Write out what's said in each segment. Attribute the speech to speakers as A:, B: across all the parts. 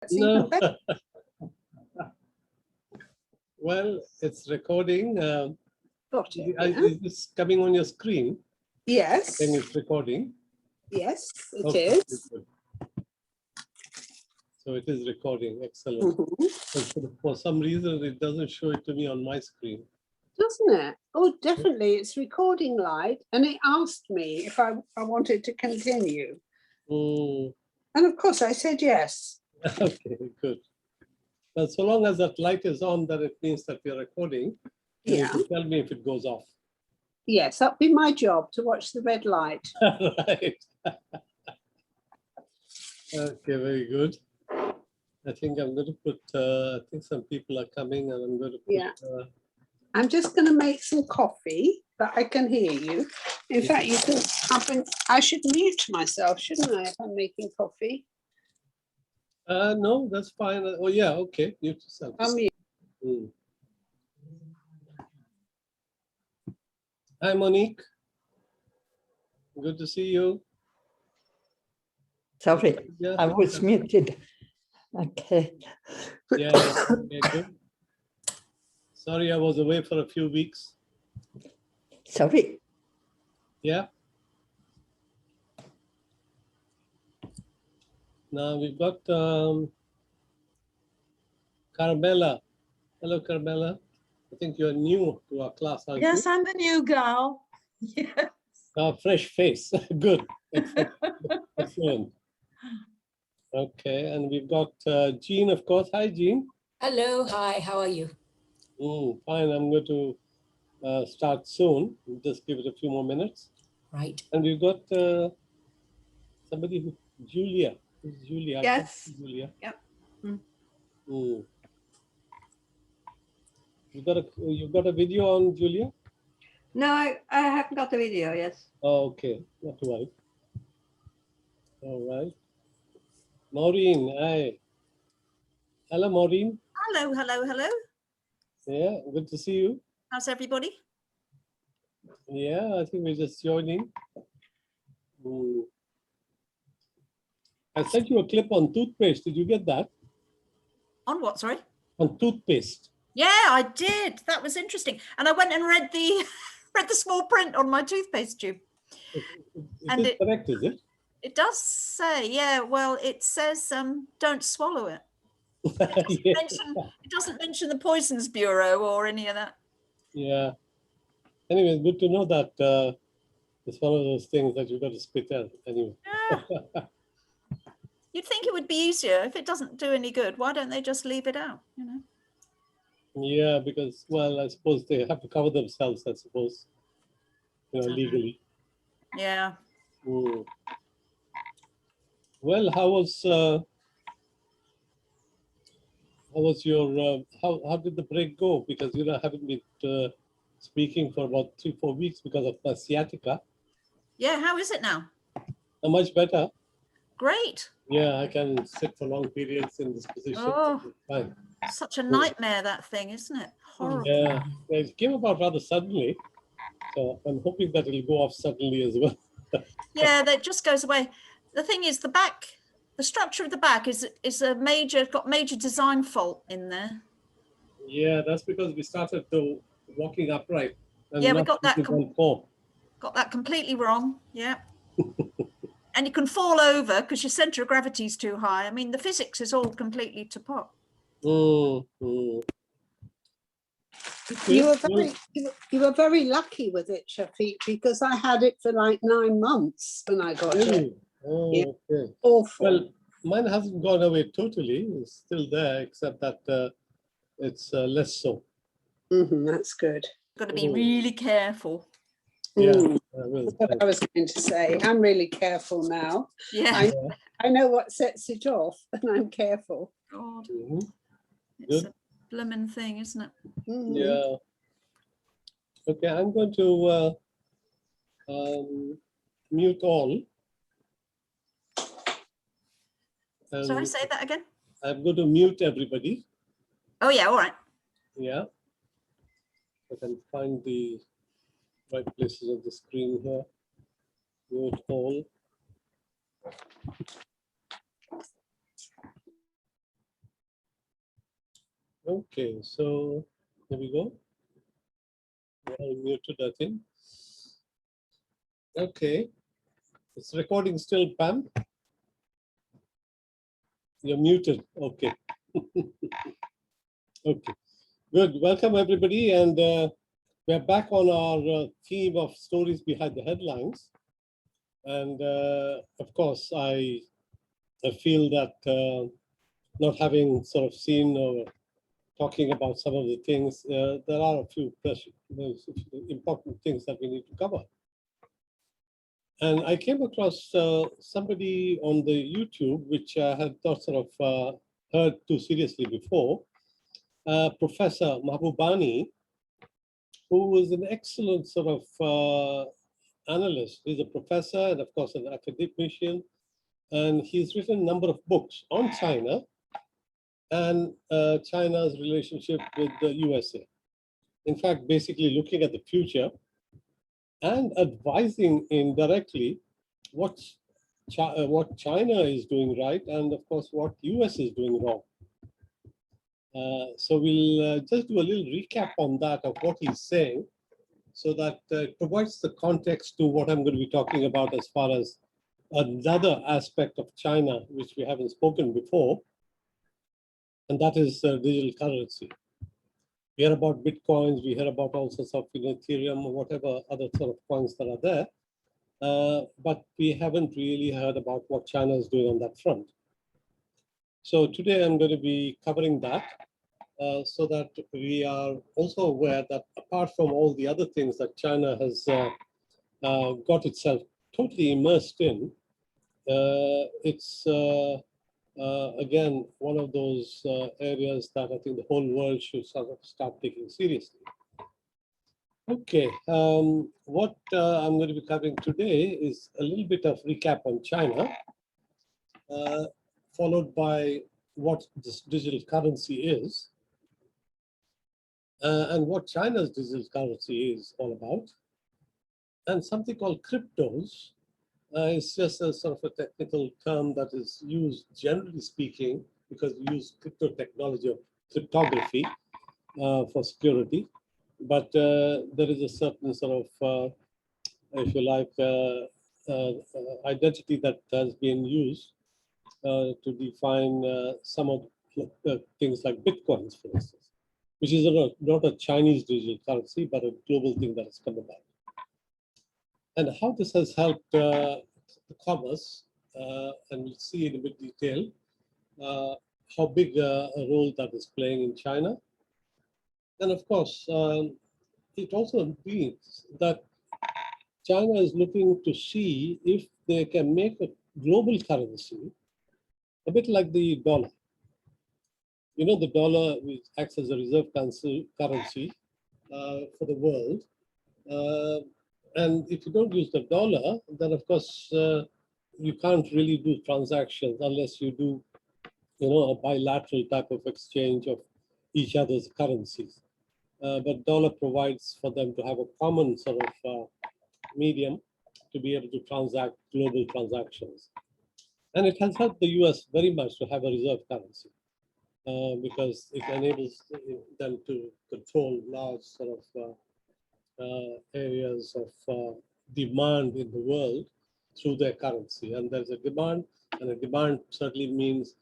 A: That's
B: No.
A: even better.
B: Well, it's recording.
A: Got it.
B: Is this coming on your screen?
A: Yes.
B: Then it's recording.
A: Yes, it
B: Okay,
A: is.
B: good. So it is recording. Excellent.
A: Mhm.
B: For some reason, it doesn't show it to me on my screen.
A: Doesn't it? Oh, definitely. It's recording live. And it asked me if I wanted to continue.
B: Mm.
A: And of course, I said yes.
B: Okay, good. Well, so long as that light is on, that it means that we're recording. And you
A: Yeah.
B: can tell me if it goes off.
A: Yes, that'd be my job, to watch the red light.
B: Right. Okay, very good. I think I'm going to put, I think some people are coming and I'm going to put,
A: Yeah. I'm just going to make some coffee, but I can hear you. In fact, you can. I should mute myself, shouldn't I, if I'm making coffee?
B: no, that's fine. Oh, yeah, okay. Mute yourself.
A: I'll mute.
B: Mm. Hi, Monique. Good to see you.
C: Sorry,
B: Yeah,
C: I was muted. Okay.
B: yeah, okay, good. Sorry, I was away for a few weeks.
C: Sorry.
B: Yeah. Now we've got Carmela. Hello, Carmela. I think you're new to our class, aren't you?
D: Yes, I'm a new girl. Yes.
B: Fresh face. Good. Excellent. Okay, and we've got Jean, of course. Hi, Jean.
E: Hello, hi, how are you?
B: Fine, I'm going to start soon. Just give it a few more minutes.
E: Right.
B: And we've got somebody who, Julia. Who's Julia?
D: Yes.
B: Julia.
D: Yep.
B: You've got a video on Julia?
D: No, I haven't got the video, yes.
B: Oh, okay. Not to worry. All right. Maureen, hi. Hello, Maureen.
D: Hello, hello, hello.
B: Yeah, good to see you.
D: How's everybody?
B: Yeah, I think we're just joining. I sent you a clip on toothpaste. Did you get that?
D: On what, sorry?
B: On toothpaste.
D: Yeah, I did. That was interesting. And I went and read the read the small print on my toothpaste tube.
B: It is correct, is it?
D: It does say, yeah, well, it says don't swallow it. It doesn't mention the Poisons Bureau or any of that.
B: Yeah. Anyway, good to know that it's one of those things that you've got to spit out anyway.
D: Yeah. You'd think it would be easier if it doesn't do any good. Why don't they just leave it out? You know.
B: Yeah, because, well, I suppose they have to cover themselves, I suppose, you know, legally.
D: Yeah.
B: Well, how was your how did the break go? Because you know, haven't been speaking for about 3-4 weeks because of my sciatica.
D: Yeah, how is it now?
B: Much better.
D: Great.
B: Yeah, I can sit for long periods in this position.
D: Oh,
B: fine.
D: Such a nightmare, that thing, isn't it? Horrible.
B: Yeah, it came about rather suddenly. So I'm hoping that it'll go off suddenly as well.
D: Yeah, that just goes away. The thing is, the structure of the back is got major design fault in there.
B: Yeah, that's because we started walking upright. And
D: yeah, we got that.
B: Got
D: that completely wrong. Yeah. And you can fall over because your center of gravity is too high. I mean, the physics is all completely to pot.
A: You were very lucky with it, Shafiq, because I had it for like 9 months when I got it.
B: Oh,
A: yeah.
B: Okay.
A: Awful.
B: Well, mine hasn't gone away totally. It's still there, except that it's less so.
A: That's good.
D: Got to be really careful.
B: Yeah,
A: That's what I was going to say. I'm really careful now.
D: Yeah.
A: I know what sets it off, and I'm careful.
D: God. It's a blooming thing, isn't it?
B: Yeah. Okay, I'm going to mute all.
D: Sorry, say that again.
B: I'm going to mute everybody.
D: Oh yeah, all right.
B: Yeah. I can find the right places of the screen here. Mute all. Okay, so here we go. Well, muted, I think. Okay, it's recording still, Pam. You're muted. Okay. Okay. Good. Welcome, everybody, and we're back on our theme of stories behind the headlines. And of course, I feel that not having sort of seen or talking about some of the things, there are a few important things that we need to cover. And I came across somebody on the YouTube, which I had not sort of heard too seriously before, Professor Mahbubani, who is an excellent sort of analyst. He's a professor and, of course, an academician. And he's written a number of books on China and China's relationship with the USA. In fact, basically looking at the future and advising indirectly what China is doing right and, of course, what US is doing wrong. So we'll just do a little recap on that of what he's saying so that it provides the context to what I'm going to be talking about as far as another aspect of China, which we haven't spoken before, and that is digital currency. We hear about Bitcoins, we hear about all sorts of Ethereum or whatever other sort of coins that are there, but we haven't really heard about what China is doing on that front. So today I'm going to be covering that so that we are also aware that apart from all the other things that China has got itself totally immersed in, it's again one of those areas that I think the whole world should sort of start taking seriously. Okay, what I'm going to be covering today is a little bit of recap on China, followed by what this digital currency is, and what China's digital currency is all about, and something called cryptos. It's just a sort of a technical term that is used, generally speaking, because we use crypto technology or cryptography for security. But there is a certain sort of, if you like, identity that has been used to define some of the things like Bitcoins, for instance, which is not a Chinese digital currency, but a global thing that has come about. And how this has helped the commerce, and we'll see in a bit detail how big a role that is playing in China. And of course, it also means that China is looking to see if they can make a global currency, a bit like the dollar. You know, the dollar which acts as a reserve currency for the world. And if you don't use the dollar, then of course you can't really do transactions unless you do, you know, a bilateral type of exchange of each other's currencies. But dollar provides for them to have a common sort of medium to be able to transact global transactions. And it has helped the US very much to have a reserve currency because it enables them to control large sort of areas of demand in the world through their currency. And there's a demand, and a demand certainly means,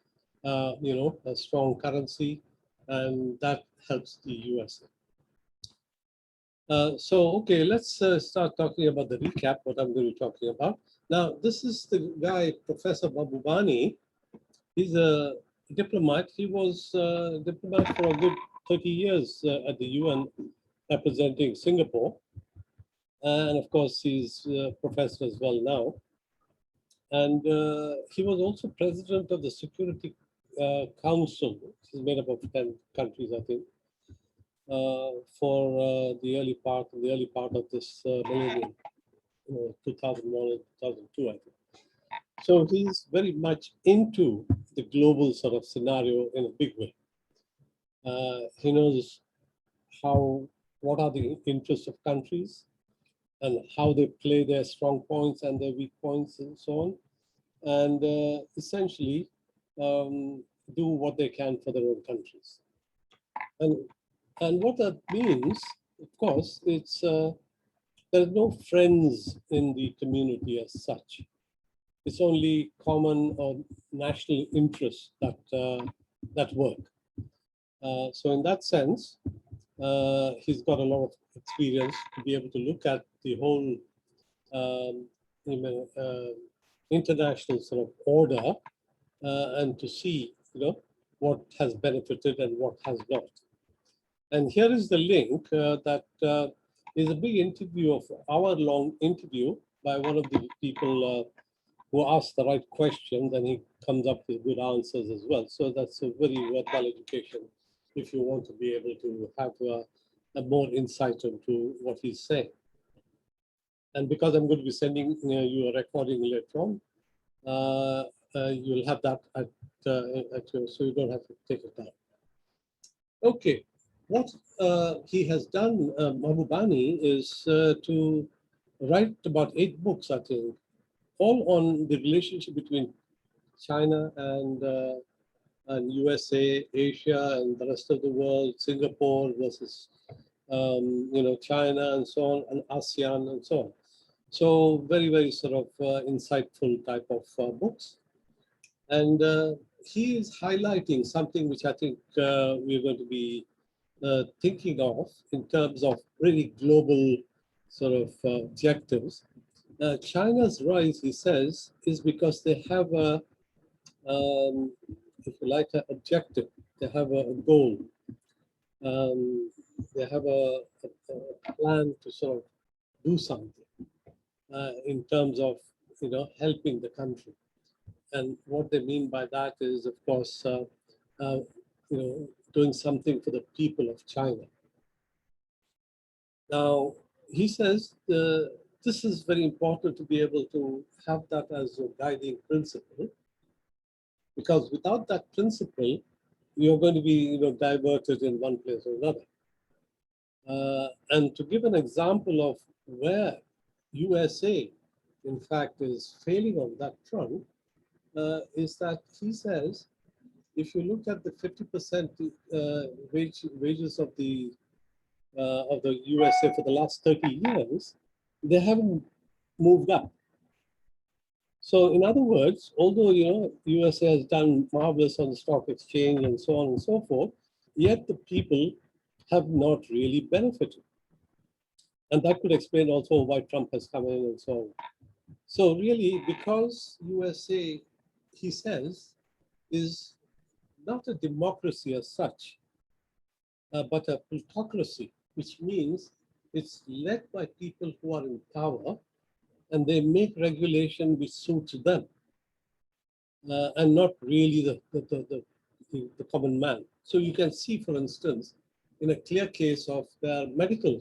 B: you know, a strong currency, and that helps the USA. So, okay, let's start talking about the recap, what I'm going to be talking about. Now, this is the guy, Professor Mahbubani. He's a diplomat. He was a diplomat for a good 30 years at the UN representing Singapore. And of course, he's a professor as well now. And he was also president of the Security Council, which is made up of 10 countries, I think, for the early part of this millennium, 2001 and 2002, I think. So he's very much into the global sort of scenario in a big way. He knows what are the interests of countries and how they play their strong points and their weak points and so on. And essentially do what they can for their own countries. And what that means, of course, it's there are no friends in the community as such. It's only common or national interests that work. So in that sense, he's got a lot of experience to be able to look at the whole international sort of order and to see, what has benefited and what has not. And here is the link that is a big interview of hour-long interview by one of the people who asked the right questions, and he comes up with good answers as well. So that's a very worthwhile education if you want to be able to have a more insight into what he's saying. And because I'm going to be sending you a recording later on, you'll have that at your, so you don't have to take it down. Okay, what he has done, Mahbubani, is to write about 8 books, I think, all on the relationship between China and USA, Asia, and the rest of the world, Singapore versus China and so on, and ASEAN and so on. So very, very sort of insightful type of books. And he is highlighting something which I think we're going to be thinking of in terms of really global sort of objectives. China's rise, he says, is because they have a, if you like, an objective. They have a goal. They have a plan to sort of do something in terms of, helping the country. And what they mean by that is, of course, doing something for the people of China. Now, he says this is very important to be able to have that as a guiding principle, because without that principle, you're going to be diverted in one place or another. And to give an example of where USA, in fact, is failing on that front, is that he says, if you look at the 50% wages of the USA for the last 30 years, they haven't moved up. So in other words, although USA has done marvelous on the stock exchange and so on and so forth, yet the people have not really benefited. And that could explain also why Trump has come in and so on. So really, because USA, he says, is not a democracy as such, but a plutocracy, which means it's led by people who are in power, and they make regulation which suits them, and not really the common man. So you can see, for instance, in a clear case of their medical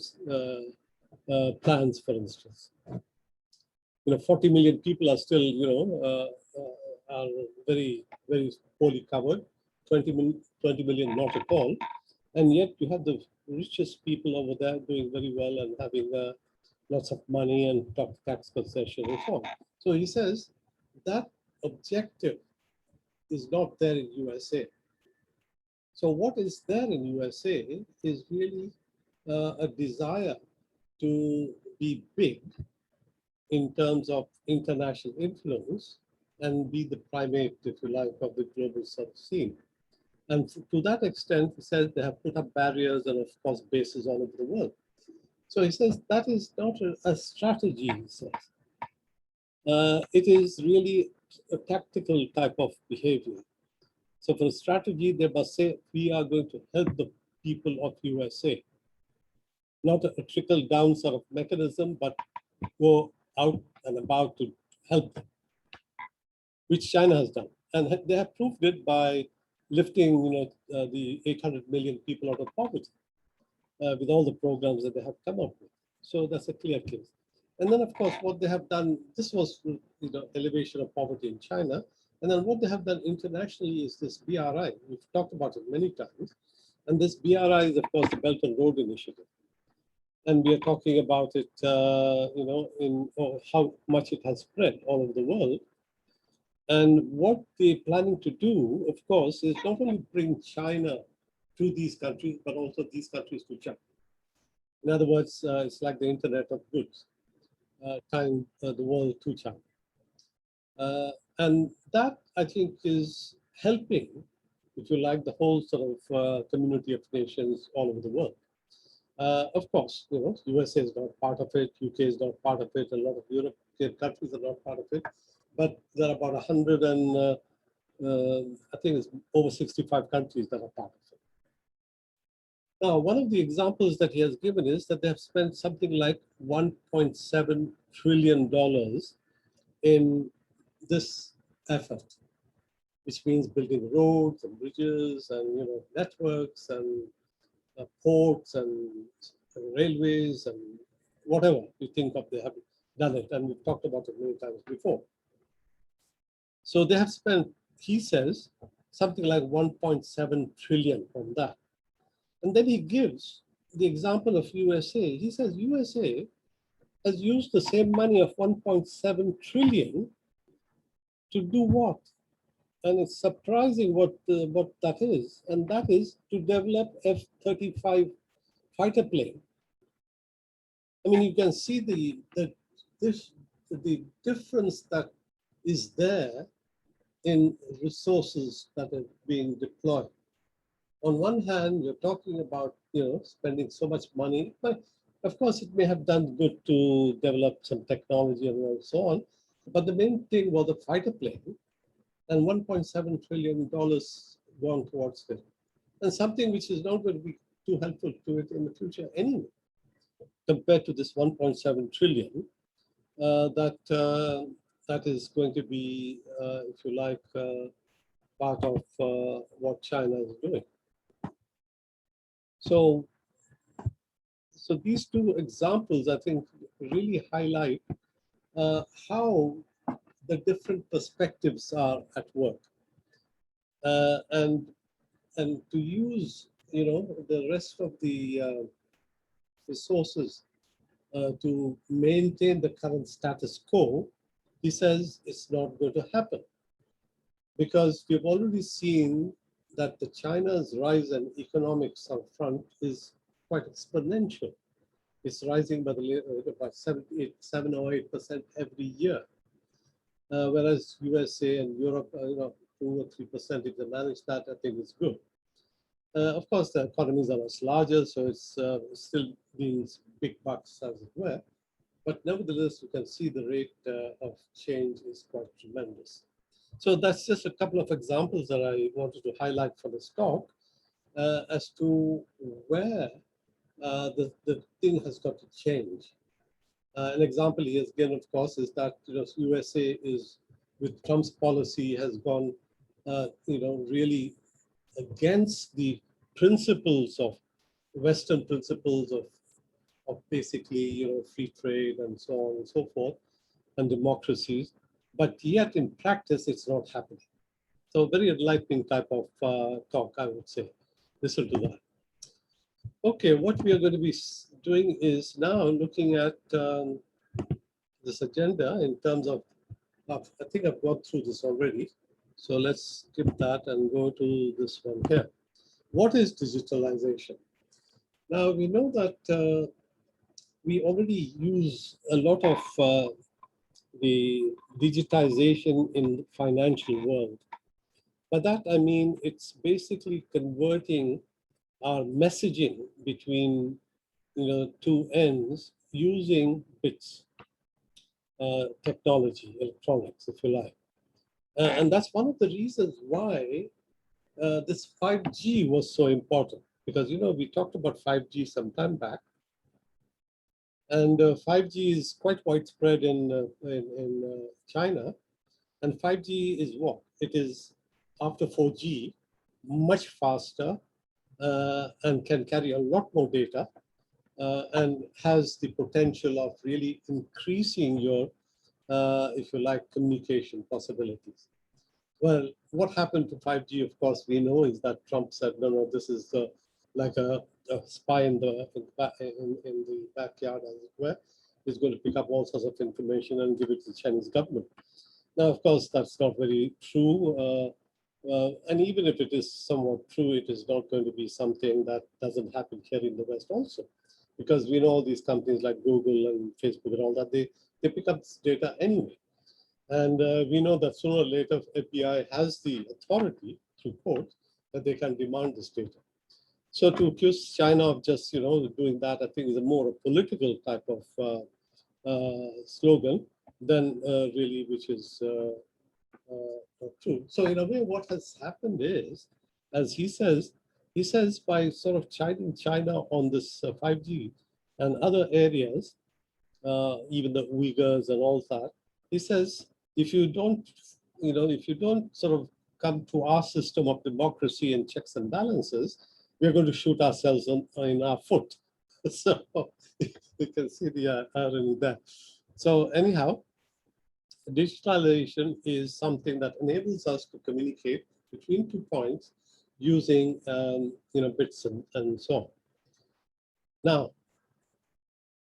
B: plans, for instance. 40 million people are still, are very, very poorly covered, 20 million not at all. And yet you have the richest people over there doing very well and having lots of money and top tax concession and so on. So he says that objective is not there in USA. So what is there in USA is really a desire to be big in terms of international influence and be the primate, if you like, of the global scene. And to that extent, he says they have put up barriers and, of course, bases all over the world. So he says that is not a strategy, he says. It is really a tactical type of behavior. So for a strategy, they must say, we are going to help the people of USA. Not a trickle-down sort of mechanism, but go out and about to help them, which China has done. And they have proved it by lifting the 800 million people out of poverty with all the programs that they have come up with. So that's a clear case. And then, of course, what they have done, this was elevation of poverty in China. And then what they have done internationally is this BRI. We've talked about it many times. And this BRI is, of course, the Belt and Road Initiative. And we are talking about it, in how much it has spread all over the world. And what they're planning to do, of course, is not only bring China to these countries, but also these countries to China. In other words, it's like the internet of goods, tying the world to China. And that, I think, is helping, if you like, the whole sort of community of nations all over the world. Of course, USA is not part of it, UK is not part of it, a lot of European countries are not part of it, but there are about 100 and I think it's over 65 countries that are part of it. Now, one of the examples that he has given is that they have spent something like $1.7 trillion in this effort, which means building roads and bridges and networks and ports and railways and whatever you think of, they have done it, and we've talked about it many times before. So they have spent, he says, something like 1.7 trillion on that. And then he gives the example of USA. He says USA has used the same money of 1.7 trillion to do what? And it's surprising what that is, and that is to develop F-35 fighter plane. I mean, you can see the difference that is there in resources that are being deployed. On one hand, you're talking about spending so much money, but of course it may have done good to develop some technology and so on. But the main thing was the fighter plane, and $1.7 trillion gone towards it, and something which is not going to be too helpful to it in the future anyway, compared to this 1.7 trillion that is going to be, if you like, part of what China is doing. So these two examples, I think, really highlight how the different perspectives are at work, and to use the rest of the resources to maintain the current status quo. He says it's not going to happen, because we've already seen that the China's rise in economics up front is quite exponential. It's rising by about 7 or 8% every year, whereas USA and Europe, 2 or 3%. If they manage that, I think it's good. Of course, the economies are much larger, so it's still means big bucks, as it were. But nevertheless, you can see the rate of change is quite tremendous. So that's just a couple of examples that I wanted to highlight for this talk as to where the thing has got to change. An example he has given, of course, is that USA is, with Trump's policy, has gone really against the principles of Western principles of basically free trade and so on and so forth, and democracies, but yet in practice it's not happening. So very enlightening type of talk, I would say. Listen to that. Okay, what we are going to be doing is now looking at this agenda in terms of, I think I've gone through this already. So let's skip that and go to this one here. What is digitalization? Now, we know that we already use a lot of the digitization in the financial world. By that, I mean, it's basically converting our messaging between two ends using bits, technology, electronics, if you like. And that's one of the reasons why this 5G was so important, because we talked about 5G some time back, and 5G is quite widespread in China, and 5G is what? It is, after 4G, much faster and can carry a lot more data and has the potential of really increasing your, if you like, communication possibilities. Well, what happened to 5G, of course, we know, is that Trump said, no, this is like a spy in the backyard, as it were. He's going to pick up all sorts of information and give it to the Chinese government. Now, of course, that's not very true. And even if it is somewhat true, it is not going to be something that doesn't happen here in the West also. Because we know all these companies like Google and Facebook and all that, they pick up this data anyway. And we know that sooner or later, FBI has the authority through court that they can demand this data. So to accuse China of just, doing that, I think is a more a political type of slogan than really which is true. So in a way, what has happened is, as he says by sort of chiding China on this 5G and other areas, even the Uyghurs and all that, he says, if you don't sort of come to our system of democracy and checks and balances, we're going to shoot ourselves in our foot. So you can see the irony there. So anyhow, digitalization is something that enables us to communicate between 2 points using bits and so on. Now,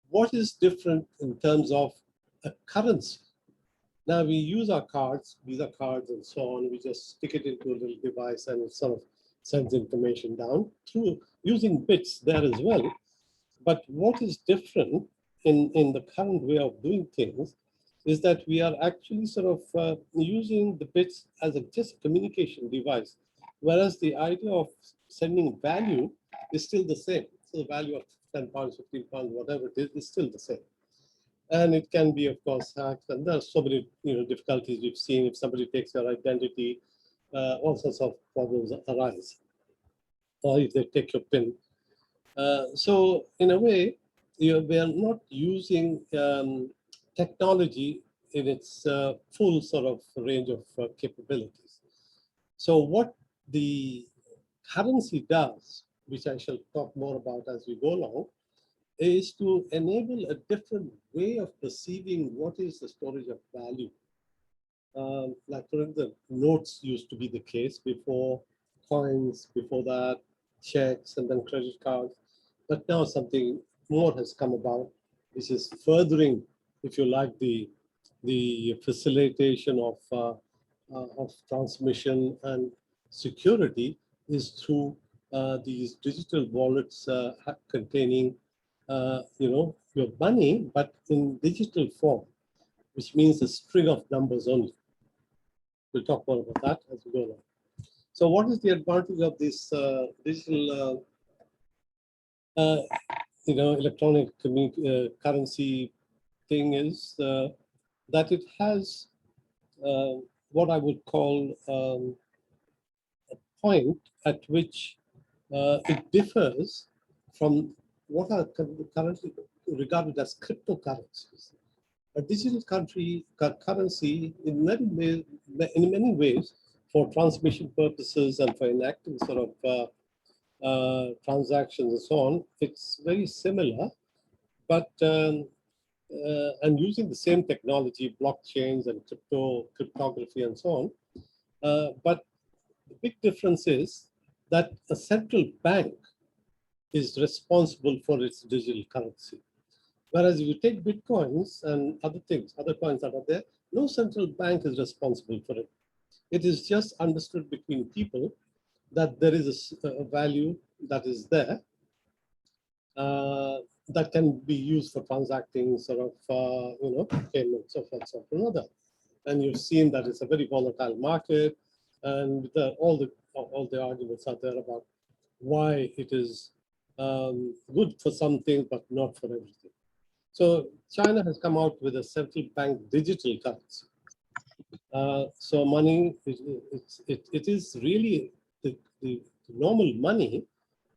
B: what is different in terms of a currency? Now we use our cards, Visa cards and so on, we just stick it into a little device and it sort of sends information down through using bits there as well. But what is different in the current way of doing things is that we are actually sort of using the bits as just a communication device, whereas the idea of sending value is still the same. So the value of 10 pounds, 15 pounds, whatever it is still the same. And it can be, of course, hacked. And there are so many difficulties we've seen. If somebody takes your identity, all sorts of problems arise. Or if they take your PIN. So in a way, we are not using technology in its full sort of range of capabilities. So what the currency does, which I shall talk more about as we go along, is to enable a different way of perceiving what is the storage of value. Like for instance, notes used to be the case before, coins before that, checks and then credit cards. But now something more has come about, which is furthering, if you like, the facilitation of transmission and security is through these digital wallets containing your money, but in digital form, which means a string of numbers only. We'll talk more about that as we go along. So what is the advantage of this digital electronic currency thing is that it has what I would call a point at which it differs from what are currently regarded as cryptocurrencies. A digital currency in many ways for transmission purposes and for enacting sort of transactions and so on, it's very similar, but and using the same technology, blockchains and cryptography and so on. But the big difference is that a central bank is responsible for its digital currency. Whereas if you take Bitcoins and other things, other coins that are there, no central bank is responsible for it. It is just understood between people that there is a value that is there that can be used for transacting sort of, payments of one sort or another. And you've seen that it's a very volatile market, and all the arguments are there about why it is good for something but not for everything. So China has come out with a central bank digital currency. So money, it is really the normal money,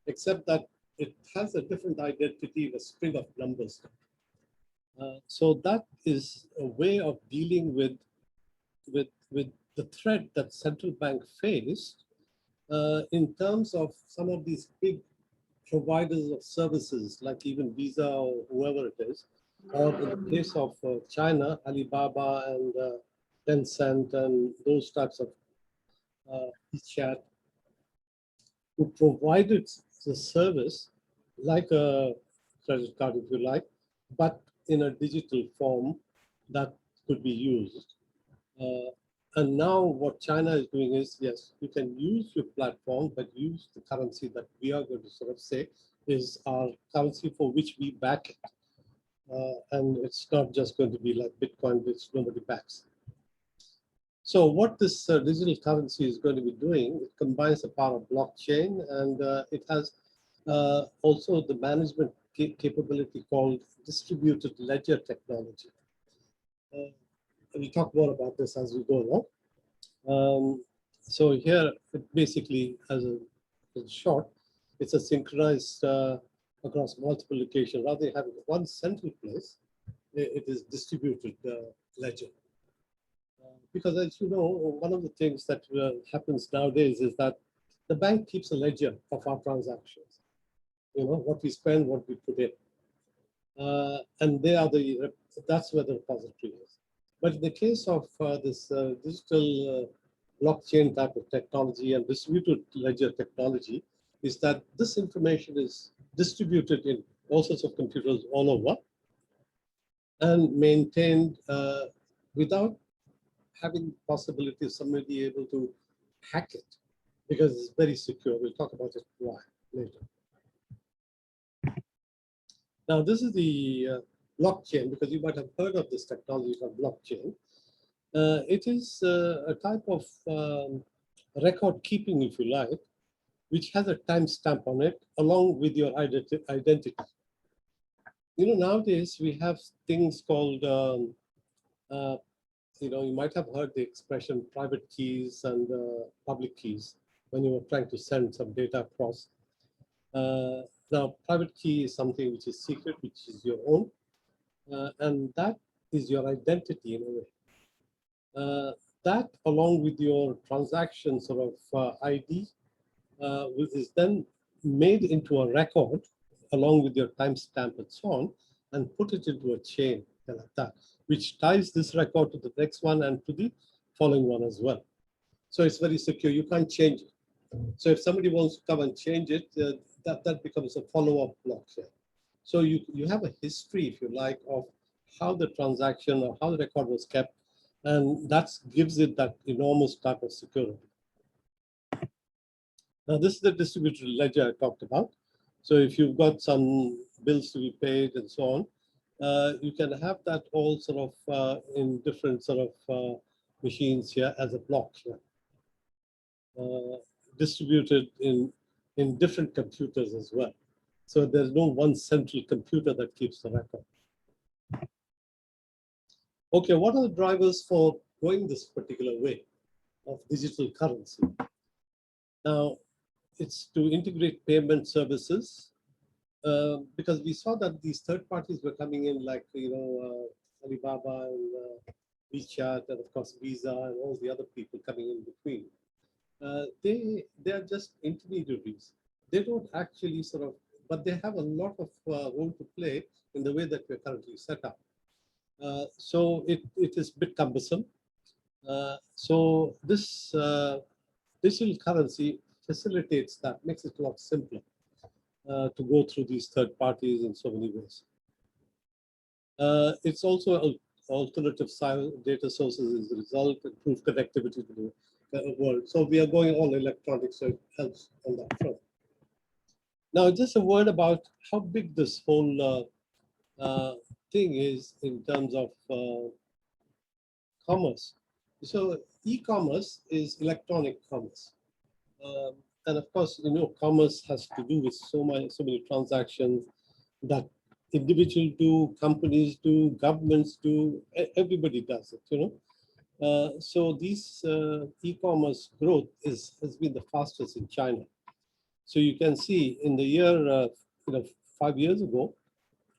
B: except that it has a different identity, a string of numbers. So that is a way of dealing with the threat that central bank faced in terms of some of these big providers of services, like even Visa or whoever it is, or in the case of China, Alibaba and Tencent and those types of WeChat, who provided the service like a credit card, if you like, but in a digital form that could be used. And now what China is doing is, yes, you can use your platform, but use the currency that we are going to sort of say is our currency for which we back it. And it's not just going to be like Bitcoin, which nobody backs. So what this digital currency is going to be doing, it combines the power of blockchain, and it has also the management capability called distributed ledger technology. We'll talk more about this as we go along. So here, it basically, in short, it's a synchronized across multiple locations. Rather than having one central place, it is distributed ledger. Because as you know, one of the things that happens nowadays is that the bank keeps a ledger of our transactions. You know, what we spend, what we put in. And they are that's where the repository is. But in the case of this digital blockchain type of technology and distributed ledger technology, is that this information is distributed in all sorts of computers all over and maintained without having the possibility of somebody able to hack it, because it's very secure. We'll talk about it why later. Now, this is the blockchain, because you might have heard of this technology called blockchain. It is a type of record keeping, if you like, which has a timestamp on it along with your identity. You know, nowadays we have things called, you know, you might have heard the expression private keys and public keys when you were trying to send some data across. Now, private key is something which is secret, which is your own, and that is your identity in a way. That, along with your transaction sort of ID, which is then made into a record, along with your timestamp and so on, and put it into a chain like that, which ties this record to the next one and to the following one as well. So it's very secure. You can't change it. So if somebody wants to come and change it, that becomes a follow-up block here. So you have a history, if you like, of how the transaction or how the record was kept, and that gives it that enormous type of security. Now, this is the distributed ledger I talked about. So if you've got some bills to be paid and so on, you can have that all sort of in different sort of machines here as a block here. Distributed in different computers as well. So there's no one central computer that keeps the record. Okay, what are the drivers for going this particular way of digital currency? Now, it's to integrate payment services, because we saw that these third parties were coming in, like, you know, Alibaba and WeChat, and of course Visa and all the other people coming in between. They are just intermediaries. They don't actually sort of, but they have a lot of role to play in the way that we're currently set up. So it is a bit cumbersome. So this digital currency facilitates that, makes it a lot simpler to go through these third parties in so many ways. It's also alternative data sources as a result, improve connectivity to the world. So we are going all electronic, so it helps on that front. Now, just a word about how big this whole thing is in terms of commerce. So e-commerce is electronic commerce. And of course, you know, commerce has to do with so many transactions that individuals do, companies do, governments do, everybody does it, you know. So these e-commerce growth has been the fastest in China. So you can see in the year, you know, 5 years ago,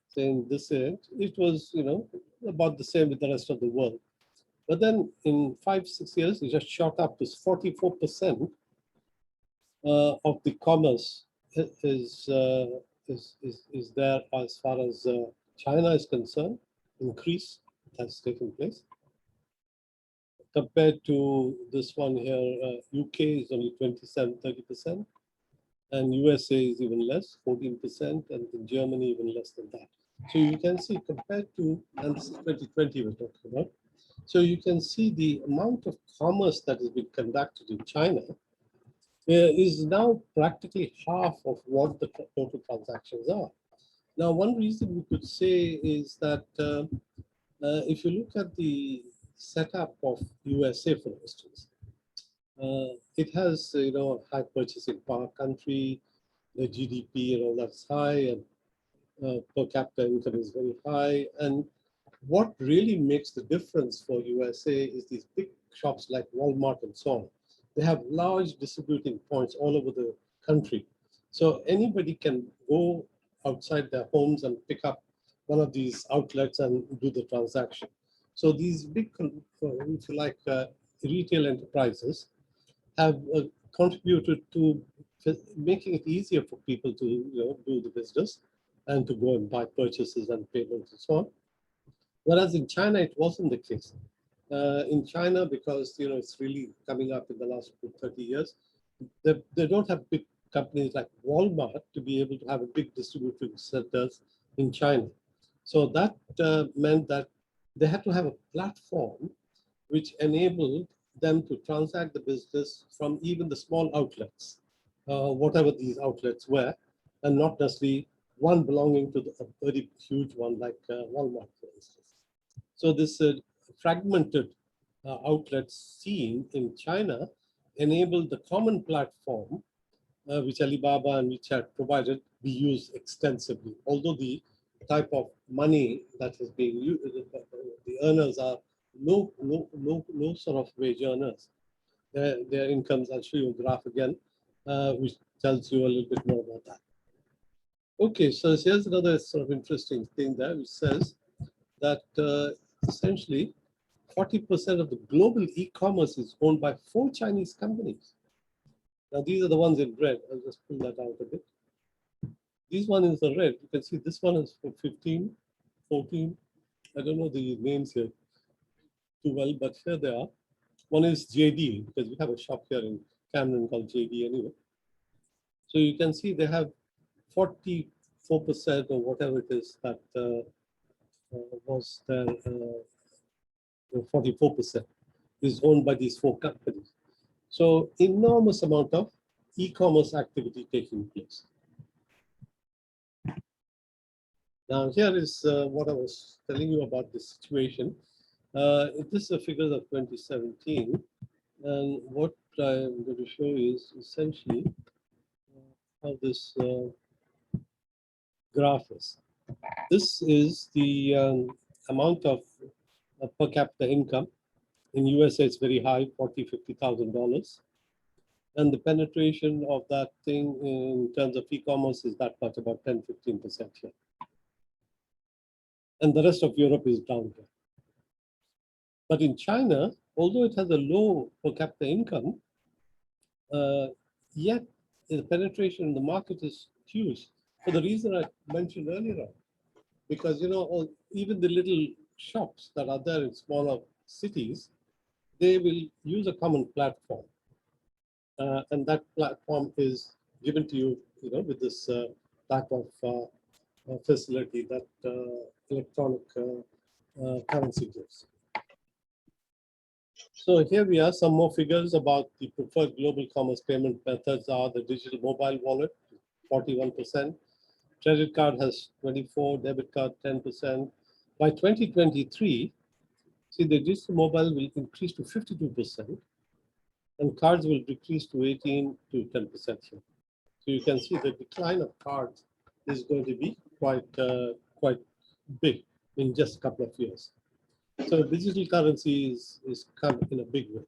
B: saying this year, it was, you know, about the same with the rest of the world. But then in 5-6 years, it just shot up to 44% of the commerce is there as far as China is concerned. Increase has taken place. Compared to this one here, UK is only 27-30%, and USA is even less, 14%, and in Germany even less than that. So you can see, compared to, and this is 2020 we're talking about, So you can see the amount of commerce that has been conducted in China is now practically half of what the total transactions are. Now, one reason we could say is that if you look at the setup of USA, for instance, it has high purchasing power country, the GDP and all that's high, and per capita income is very high. And what really makes the difference for USA is these big shops like Walmart and so on. They have large distributing points all over the country. So anybody can go outside their homes and pick up one of these outlets and do the transaction. So these big, if you like, retail enterprises have contributed to making it easier for people to do the business and to go and buy purchases and payments and so on. Whereas in China, it wasn't the case. In China, because it's really coming up in the last 30 years, they don't have big companies like Walmart to be able to have a big distribution centers in China. So that meant that they had to have a platform which enabled them to transact the business from even the small outlets, whatever these outlets were, and not necessarily one belonging to a very huge one like Walmart, for instance. So this fragmented outlet scene in China enabled the common platform, which Alibaba and WeChat provided, be used extensively. Although the type of money that is being used, the earners are low sort of wage earners. Their incomes, I'll show you a graph again, which tells you a little bit more about that. Okay, so here's another sort of interesting thing there, which says that essentially 40% of the global e-commerce is owned by 4 Chinese companies. Now, these are the ones in red. I'll just pull that out a bit. This one is the red. You can see this one is for 15, 14. I don't know the names here too well, but here they are. One is JD, because we have a shop here in Camden called JD anyway. So you can see they have 44% or whatever it is that was there, 44% is owned by these 4 companies. So enormous amount of e-commerce activity taking place. Now here is what I was telling you about this situation. This is a figure of 2017, and what I'm going to show is essentially how this graph is. This is the amount of per capita income. In USA, it's very high, $40,000-$50,000. And the penetration of that thing in terms of e-commerce is that much, about 10-15% here. And the rest of Europe is down here. But in China, although it has a low per capita income, yet the penetration in the market is huge for the reason I mentioned earlier on. Because even the little shops that are there in smaller cities, they will use a common platform. And that platform is given to you, with this type of facility that electronic currency gives. So here we are, some more figures about the preferred global commerce payment methods are the digital mobile wallet, 41%. Credit card has 24%, debit card 10%. By 2023, see the digital mobile will increase to 52%, and cards will decrease to 18 to 10% here. So you can see the decline of cards is going to be quite big in just a couple of years. So digital currency is come in a big way.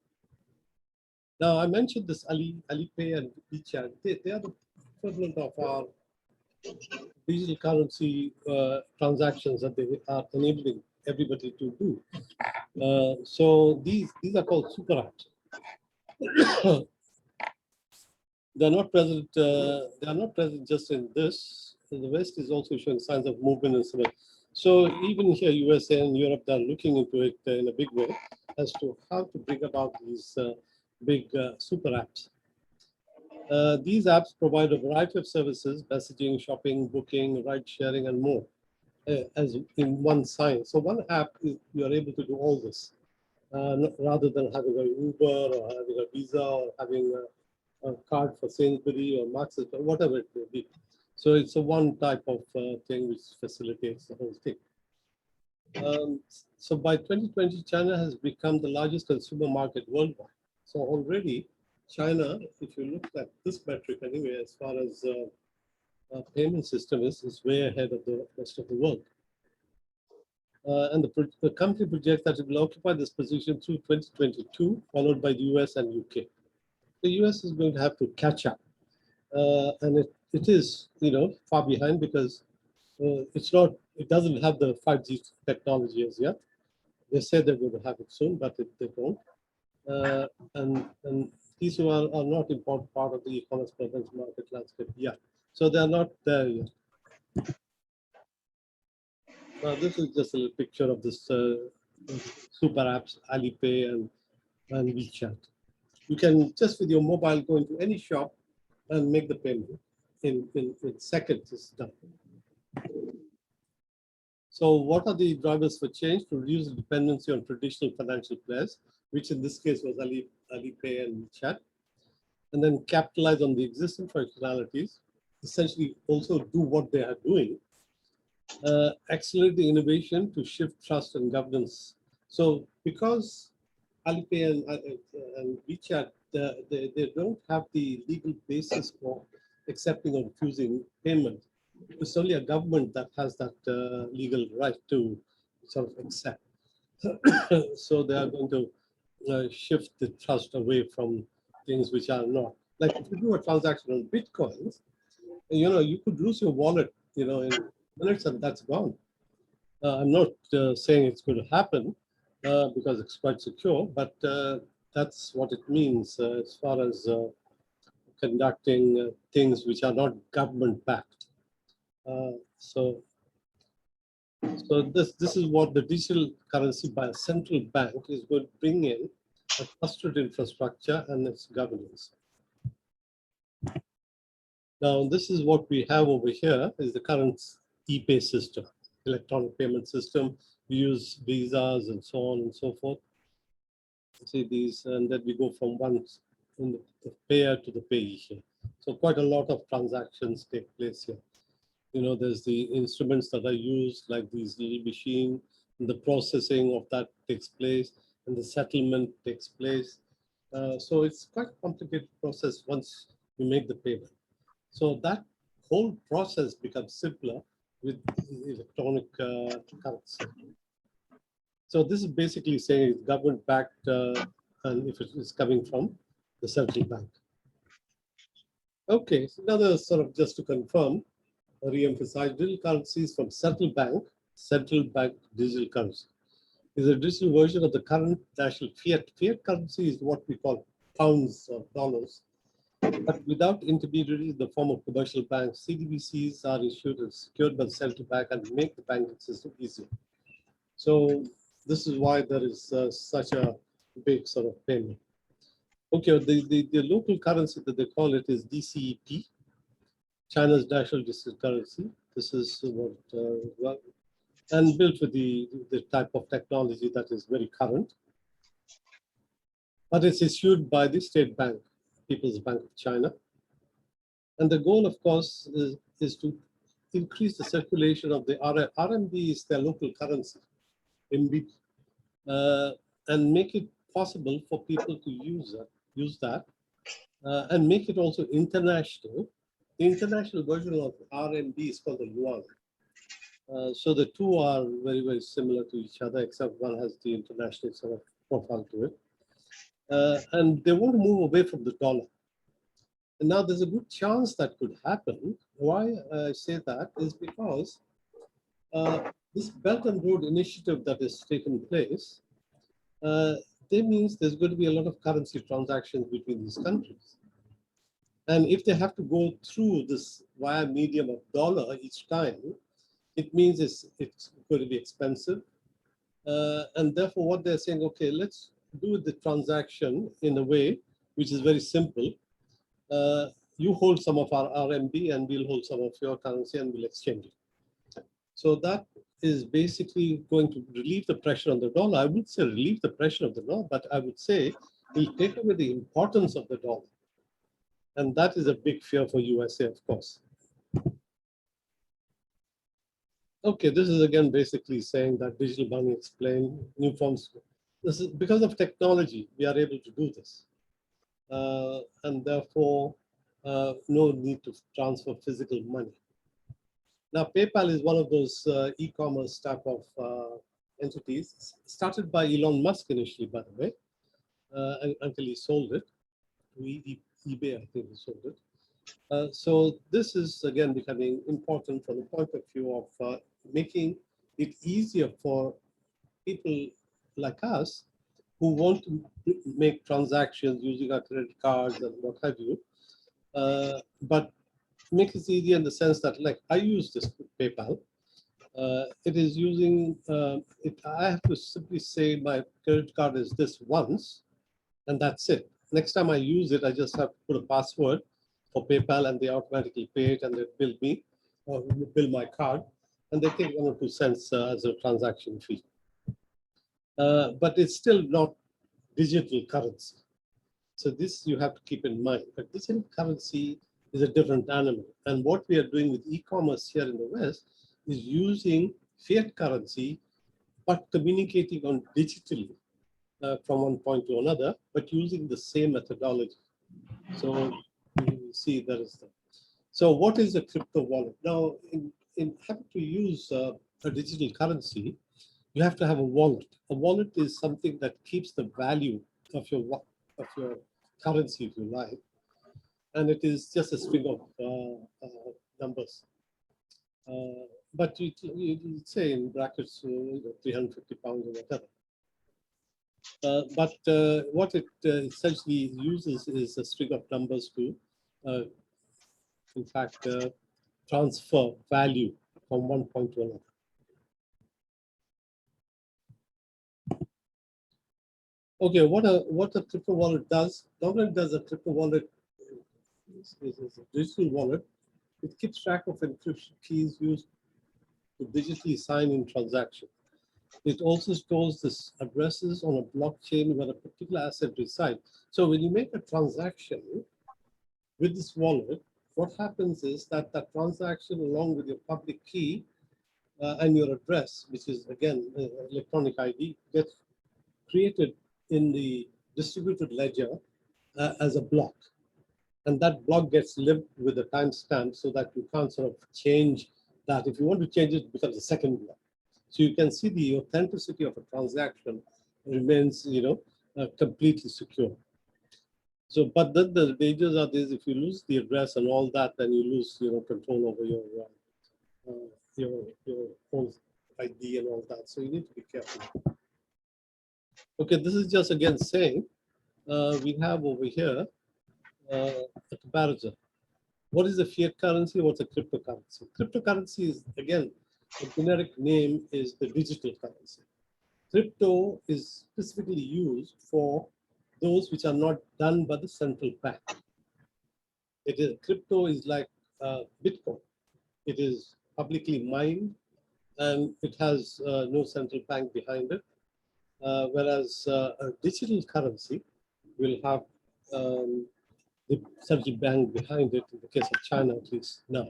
B: Now I mentioned this Alipay and WeChat. They are the equivalent of our digital currency transactions that they are enabling everybody to do. So these are called super apps. They are not present. They are not present just in this. The West is also showing signs of movement and so on. So even here, USA and Europe, they're looking into it in a big way as to how to bring about these big super apps. These apps provide a variety of services: messaging, shopping, booking, ride sharing, and more, as in one sign. So one app, you are able to do all this. rather than having a Uber or having a Visa or having a card for Sainsbury or Max's or whatever it may be. So it's a one type of thing which facilitates the whole thing. So by 2020, China has become the largest consumer market worldwide. So already China, if you look at this metric anyway, as far as payment system is way ahead of the rest of the world. And the company projects that it will occupy this position through 2022, followed by the US and UK. The US is going to have to catch up. And it is, far behind because it doesn't have the 5G technology as yet. They say they're going to have it soon, but they don't. And these are not important part of the e-commerce payments market landscape yet. So they're not there yet. Now, this is just a little picture of this super apps, Alipay and WeChat. You can just with your mobile go into any shop and make the payment in seconds. It's done. So what are the drivers for change? To reduce the dependency on traditional financial players, which in this case was Alipay and WeChat, and then capitalize on the existing functionalities, essentially also do what they are doing, accelerate the innovation to shift trust and governance. So because Alipay and WeChat, they don't have the legal basis for accepting or refusing payment. It's only a government that has that legal right to sort of accept. So they are going to shift the trust away from things which are not. Like if you do a transaction on Bitcoins, you could lose your wallet, in minutes and that's gone. I'm not saying it's going to happen because it's quite secure, but that's what it means as far as conducting things which are not government-backed. So this is what the digital currency by a central bank is going to bring in, a trusted infrastructure and its governance. Now, this is what we have over here is the current ePay system, electronic payment system. We use visas and so on and so forth. See these, and then we go from one the payer to the payee here. So quite a lot of transactions take place here. There's the instruments that are used, like these little machine, and the processing of that takes place, and the settlement takes place. So it's quite a complicated process once you make the payment. So that whole process becomes simpler with electronic currency. So this is basically saying it's government-backed, and if it is coming from the central bank. Okay, so another sort of just to confirm, re-emphasize, digital currencies from central bank digital currency is a digital version of the current national fiat. Fiat currency is what we call pounds or dollars, but without intermediaries in the form of commercial banks. CDBCs are issued and secured by the central bank and make the banking system easier. So this is why there is such a big sort of payment. Okay, the local currency that they call it is DCEP, China's national digital currency. This is what and built with the type of technology that is very current. But it's issued by the State Bank, People's Bank of China. And the goal, of course, is to increase the circulation of the RMB is their local currency, RMB, and make it possible for people to use that, and make it also international. The international version of RMB is called the yuan. So the two are very, very similar to each other, except one has the international sort of profile to it. And they want to move away from the dollar. And now there's a good chance that could happen. Why I say that is because this Belt and Road initiative that has taken place, that means there's going to be a lot of currency transactions between these countries. And if they have to go through this via medium of dollar each time, it means it's going to be expensive. And therefore what they're saying, okay, let's do the transaction in a way which is very simple. You hold some of our RMB and we'll hold some of your currency and we'll exchange it. So that is basically going to relieve the pressure on the dollar. I would say relieve the pressure of the dollar, but I would say will take away the importance of the dollar. And that is a big fear for USA, of course. Okay, this is again basically saying that digital money explain new forms. This is because of technology, we are able to do this. And therefore, no need to transfer physical money. Now, PayPal is one of those e-commerce type of entities, started by Elon Musk initially, by the way, until he sold it to eBay, I think he sold it. So this is, again, becoming important from the point of view of making it easier for people like us who want to make transactions using our credit cards and what have you, but make it easier in the sense that, like, I use this PayPal. It is using, I have to simply say my credit card is this once, and that's it. Next time I use it, I just have to put a password for PayPal and they automatically pay it and they bill me, or bill my card, and they take 1 or 2 cents as a transaction fee. But it's still not digital currency. So this you have to keep in mind. But digital currency is a different animal. And what we are doing with e-commerce here in the West is using fiat currency, but communicating on digitally from one point to another, but using the same methodology. So you see there is that. So what is a crypto wallet? Now, in having to use a digital currency, you have to have a wallet. A wallet is something that keeps the value of your currency, if you like, and it is just a string of numbers. But you say in brackets 350 pounds or whatever. But what it essentially uses is a string of numbers to, in fact, transfer value from one point to another. Okay, what a crypto wallet does, not only does a crypto wallet is a digital wallet, it keeps track of encryption keys used to digitally sign in transactions. It also stores this addresses on a blockchain where a particular asset resides. So when you make a transaction with this wallet, what happens is that that transaction, along with your public key and your address, which is again electronic ID, gets created in the distributed ledger as a block. And that block gets lived with a timestamp so that you can't sort of change that. If you want to change it, it becomes a second block. So you can see the authenticity of a transaction remains, completely secure. So, but then the dangers are this: if you lose the address and all that, then you lose, control over your own ID and all that. So you need to be careful. Okay, this is just again saying we have over here a comparison. What is a fiat currency? What's a cryptocurrency? Cryptocurrency is, again, the generic name is the digital currency. Crypto is specifically used for those which are not done by the central bank. Crypto is like Bitcoin. It is publicly mined and it has no central bank behind it. Whereas a digital currency will have the central bank behind it, in the case of China, at least now.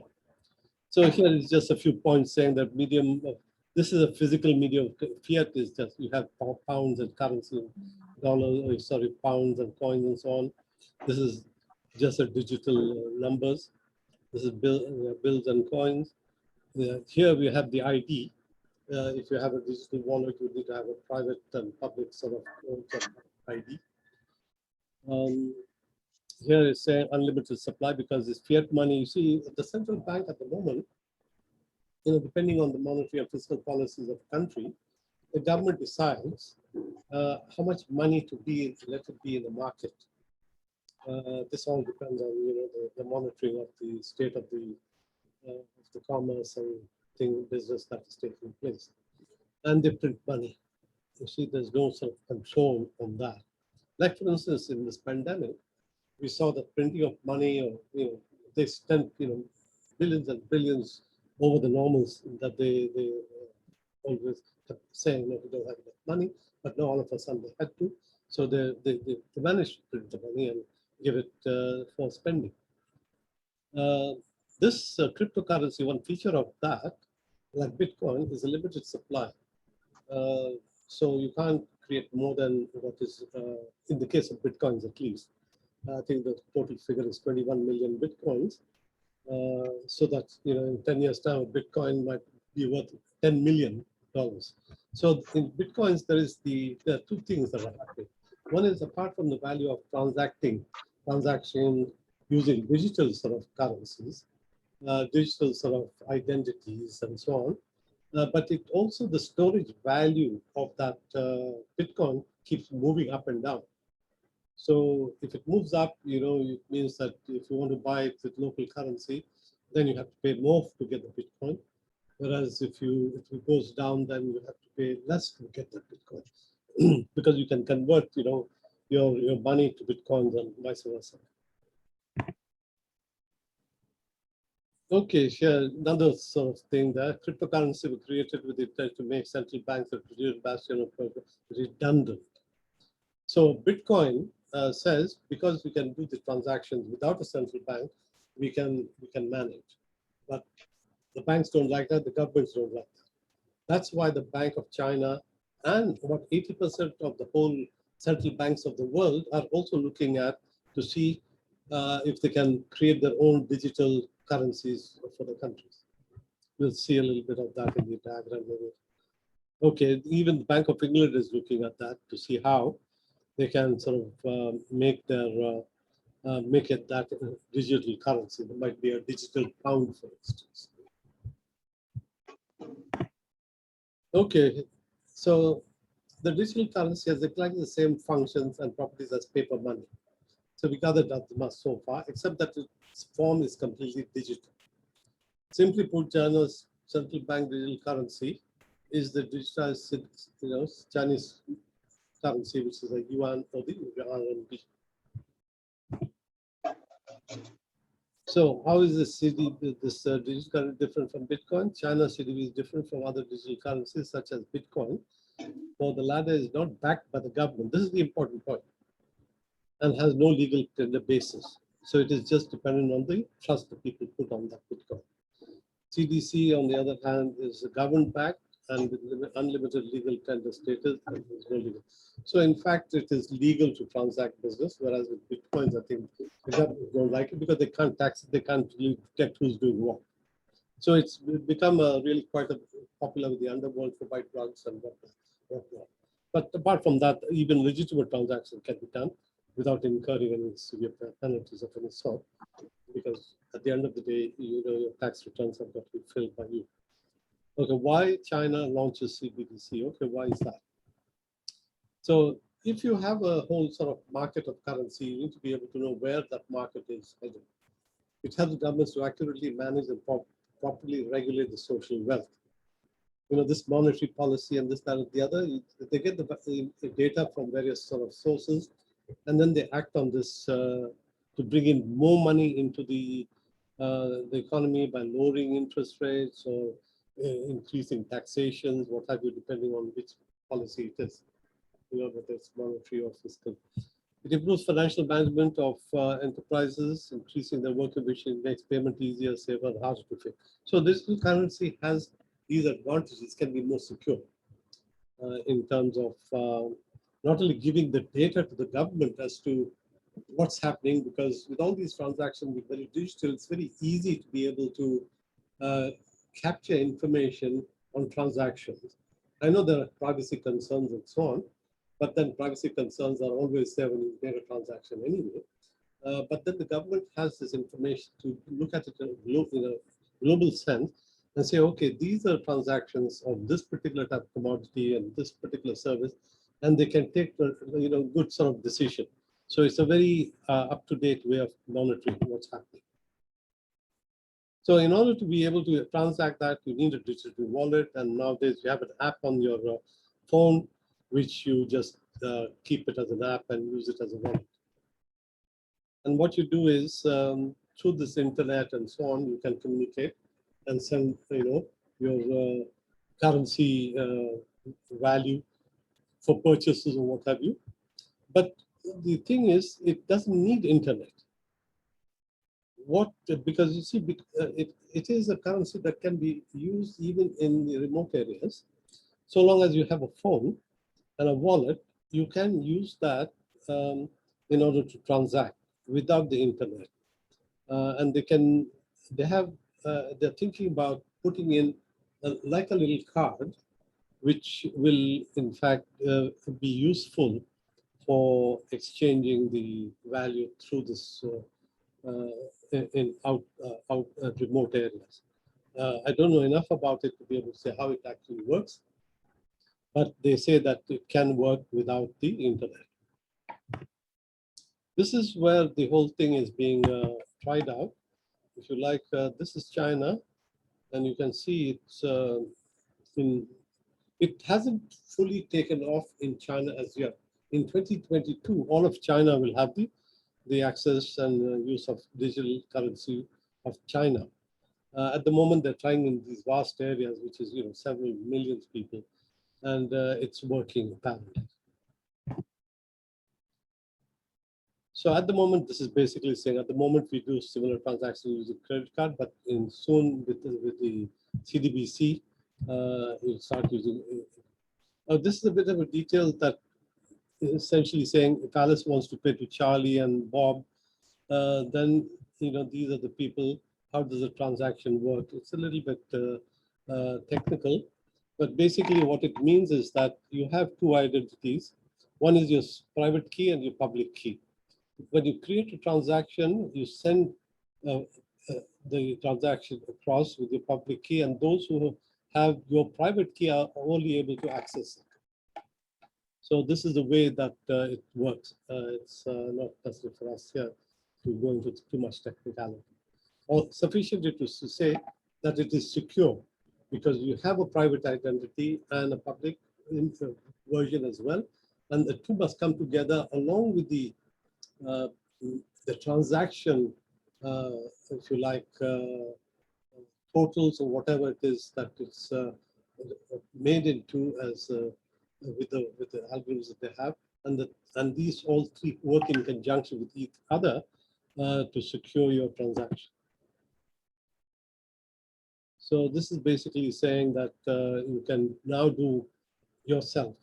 B: So here is just a few points saying that medium of, this is a physical medium. Fiat is just, you have pounds and currency, pounds and coins and so on. This is just a digital numbers. This is bills and coins. Here we have the ID. If you have a digital wallet, you need to have a private and public sort of ID. Here is saying unlimited supply because it's fiat money. You see, the central bank at the moment, depending on the monetary and fiscal policies of the country, the government decides how much money to let it be in the market. This all depends on the monitoring of the state of the commerce and business that is taking place, and they print money. You see, there's no sort of control on that. Like for instance, in this pandemic, we saw the printing of money, or they spent billions and billions over the normals that they always kept saying, no, we don't have enough money, but now all of a sudden they had to. So they managed to print the money and give it for spending. This cryptocurrency, one feature of that, like Bitcoin, is a limited supply. So you can't create more than what is, in the case of Bitcoins at least, I think the total figure is 21 million Bitcoins. So that, in 10 years time, a Bitcoin might be worth $10 million. So in Bitcoins, there are two things that are happening. One is, apart from the value of transaction using digital sort of currencies, digital sort of identities and so on, but it also, the storage value of that Bitcoin keeps moving up and down. So if it moves up, it means that if you want to buy it with local currency, then you have to pay more to get the Bitcoin. Whereas if it goes down, then you have to pay less to get the Bitcoin, because you can convert, your money to Bitcoins and vice versa. Okay, here another sort of thing there. Cryptocurrency was created with the intent to make central banks a strategic bastion of redundant. So Bitcoin says, because we can do the transactions without a central bank, we can manage. But the banks don't like that, the governments don't like that. That's why the Bank of China and about 80% of the whole central banks of the world are also looking at to see if they can create their own digital currencies for the countries. We'll see a little bit of that in the diagram maybe. Okay, even the Bank of England is looking at that to see how they can sort of make it that digital currency. There might be a digital pound, for instance. Okay, so the digital currency has exactly the same functions and properties as paper money. So we gathered that much so far, except that its form is completely digital. Simply put, China's central bank digital currency is the digitized, Chinese currency, which is a yuan or the RMB. So how is this digital currency different from Bitcoin? China's CDB is different from other digital currencies such as Bitcoin, for the latter is not backed by the government. This is the important point, and has no legal tender basis. So it is just dependent on the trust that people put on that Bitcoin. CDC, on the other hand, is government backed and with unlimited legal tender status, and there's no legal. So in fact, it is legal to transact business, whereas with Bitcoins, I think the government don't like it because they can't tax it, they can't really detect who's doing what. So it's become really quite popular with the underworld for buy drugs and whatnot. But apart from that, even legitimate transactions can be done without incurring any severe penalties of any sort, because at the end of the day, your tax returns have got to be filled by you. Okay, why China launches CBDC? Okay, why is that? So if you have a whole sort of market of currency, you need to be able to know where that market is heading. It helps governments to accurately manage and properly regulate the social wealth. This monetary policy and this, that, and the other, they get the data from various sort of sources, and then they act on this to bring in more money into the economy by lowering interest rates or increasing taxations, what have you, depending on which policy it is, whether it's monetary or fiscal. It improves financial management of enterprises, increasing their work efficiency, makes payment easier, safer, and harder to fix. So digital currency has these advantages. It can be more secure in terms of not only giving the data to the government as to what's happening, because with all these transactions being very digital, it's very easy to be able to capture information on transactions. I know there are privacy concerns and so on, but then privacy concerns are always there when you make a transaction anyway. But then the government has this information to look at it in a global sense and say, okay, these are transactions of this particular type of commodity and this particular service, and they can take a good sort of decision. So it's a very up-to-date way of monitoring what's happening. So in order to be able to transact that, you need a digital wallet, and nowadays you have an app on your phone, which you just keep it as an app and use it as a wallet. And what you do is, through this internet and so on, you can communicate and send, your currency value for purchases or what have you. But the thing is, it doesn't need internet. Because you see, it is a currency that can be used even in the remote areas. So long as you have a phone and a wallet, you can use that in order to transact without the internet. And they're thinking about putting in like a little card, which will in fact be useful for exchanging the value through this in remote areas. I don't know enough about it to be able to say how it actually works, but they say that it can work without the internet. This is where the whole thing is being tried out. If you like, this is China, and you can see it hasn't fully taken off in China as yet. In 2022, all of China will have the access and use of digital currency of China. At the moment, they're trying in these vast areas, which is several millions of people, and it's working apparently. So at the moment, this is basically saying at the moment we do similar transactions using credit card, but soon with the CDBC, you'll start using. This is a bit of a detail that is essentially saying if Alice wants to pay to Charlie and Bob, then these are the people. How does the transaction work? It's a little bit technical, but basically what it means is that you have two identities. One is your private key and your public key. When you create a transaction, you send the transaction across with your public key, and those who have your private key are only able to access it. So this is the way that it works. It's not necessary for us here to go into too much technicality. Or sufficiently to say that it is secure because you have a private identity and a public version as well, and the two must come together along with the transaction, if you like, totals or whatever it is that it's made into as with the algorithms that they have, and these all three work in conjunction with each other to secure your transaction. So this is basically saying that you can now do yourself.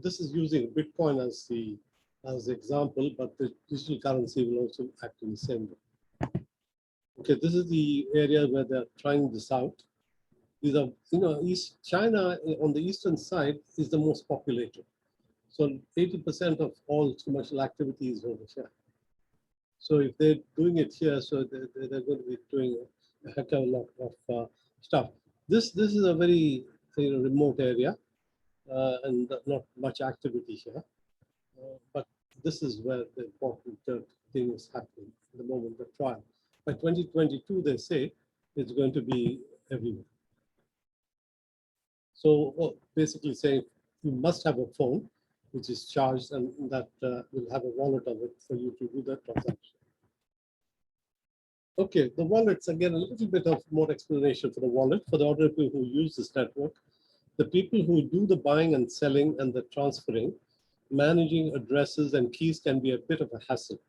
B: This is using Bitcoin as the example, but the digital currency will also act in the same way. Okay, this is the area where they're trying this out. These are, East China on the eastern side is the most populated. So 80% of all commercial activity is over here. So if they're doing it here, so they're going to be doing a heck of a lot of stuff. This is a very remote area and not much activity here. But this is where the important thing is happening at the moment, the trial. By 2022, they say it's going to be everywhere. So basically saying you must have a phone which is charged and that will have a wallet of it for you to do that transaction. Okay, the wallets, again, a little bit of more explanation for the wallet. For the ordinary people who use this network, the people who do the buying and selling and the transferring, managing addresses and keys can be a bit of a hassle.